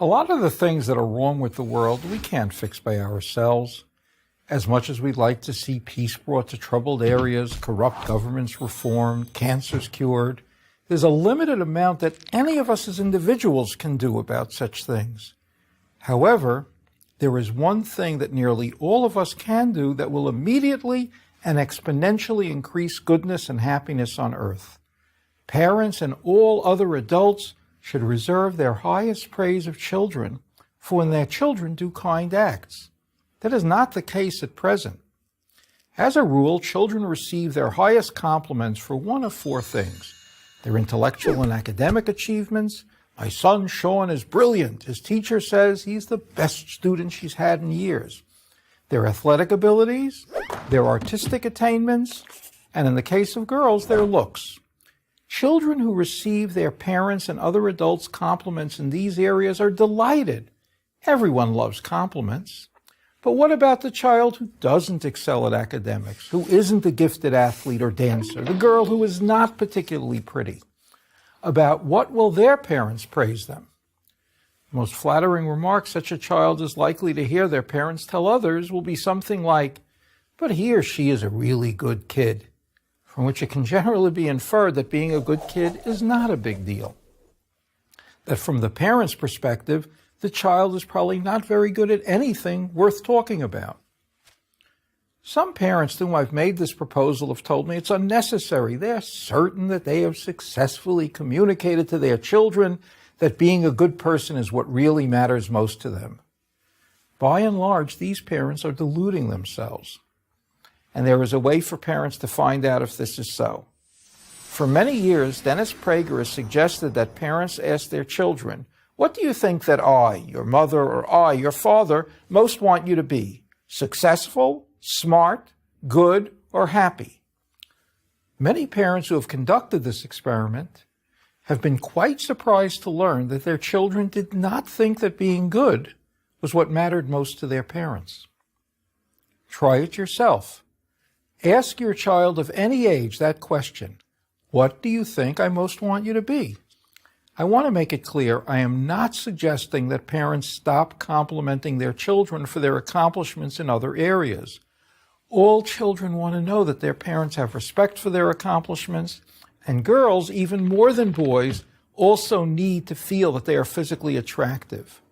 A lot of the things that are wrong with the world we can't fix by ourselves. As much as we'd like to see peace brought to troubled areas, corrupt governments reformed, cancers cured, there's a limited amount that any of us as individuals can do about such things. However, there is one thing that nearly all of us can do that will immediately and exponentially increase goodness and happiness on earth. Parents and all other adults should reserve their highest praise of children for when their children do kind acts. That is not the case at present. As a rule, children receive their highest compliments for one of four things: their intellectual and academic achievements. My son Sean is brilliant. His teacher says he's the best student she's had in years. Their athletic abilities, their artistic attainments, and in the case of girls, their looks. Children who receive their parents' and other adults' compliments in these areas are delighted. Everyone loves compliments. But what about the child who doesn't excel at academics, who isn't a gifted athlete or dancer, the girl who is not particularly pretty? About what will their parents praise them? The most flattering remark such a child is likely to hear their parents tell others will be something like, "But he or she is a really good kid," from which it can generally be inferred that being a good kid is not a big deal. That from the parent's perspective, the child is probably not very good at anything worth talking about. Some parents to whom I've made this proposal have told me it's unnecessary. They're certain that they have successfully communicated to their children that being a good person is what really matters most to them. By and large, these parents are deluding themselves. And there is a way for parents to find out if this is so. For many years, Dennis Prager has suggested that parents ask their children, "What do you think that I, your mother, or I, your father, most want you to be? Successful, smart, good, or happy?" Many parents who have conducted this experiment have been quite surprised to learn that their children did not think that being good was what mattered most to their parents. Try it yourself. Ask your child of any age that question: "What do you think I most want you to be?" I want to make it clear, I am not suggesting that parents stop complimenting their children for their accomplishments in other areas. All children want to know that their parents have respect for their accomplishments, and girls, even more than boys, also need to feel that they are physically attractive.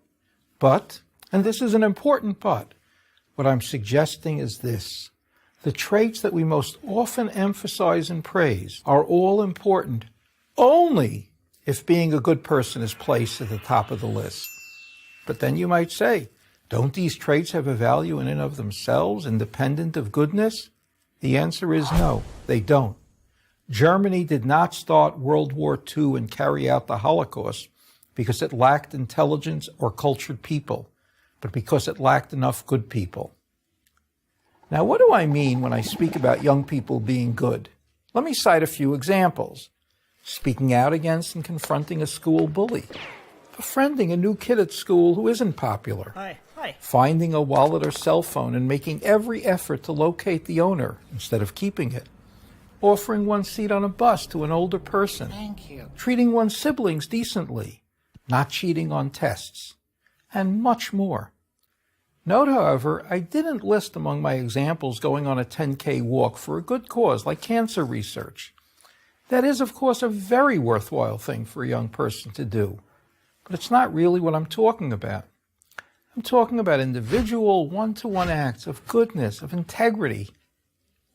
But, and this is an important but, what I'm suggesting is this: the traits that we most often emphasize and praise are all important only if being a good person is placed at the top of the list. But then you might say, don't these traits have a value in and of themselves, independent of goodness? The answer is no, they don't. Germany did not start World War II and carry out the Holocaust because it lacked intelligence or cultured people, but because it lacked enough good people. Now, what do I mean when I speak about young people being good? Let me cite a few examples. Speaking out against and confronting a school bully, befriending a new kid at school who isn't popular, finding a wallet or cell phone and making every effort to locate the owner instead of keeping it, offering one seat on a bus to an older person, treating one's siblings decently, not cheating on tests, and much more. Note, however, I didn't list among my examples going on a 10K walk for a good cause like cancer research. That is, of course, a very worthwhile thing for a young person to do. But it's not really what I'm talking about. I'm talking about individual, one-to-one acts of goodness, of integrity.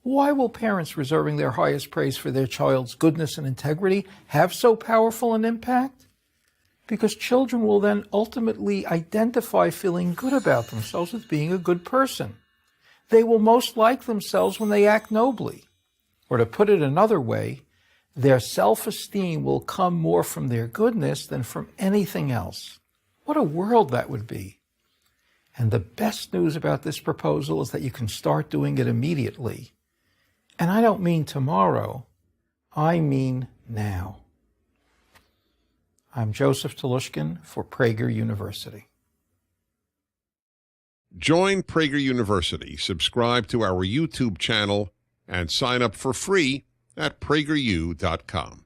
Why will parents reserving their highest praise for their child's goodness and integrity have so powerful an impact? Because children will then ultimately identify feeling good about themselves with being a good person. They will most like themselves when they act nobly. Or to put it another way, their self-esteem will come more from their goodness than from anything else. What a world that would be. And the best news about this proposal is that you can start doing it immediately. And I don't mean tomorrow, I mean now. I'm Joseph Telushkin for Prager University. Join Prager University, subscribe to our YouTube channel, and sign up for free at prageru.com.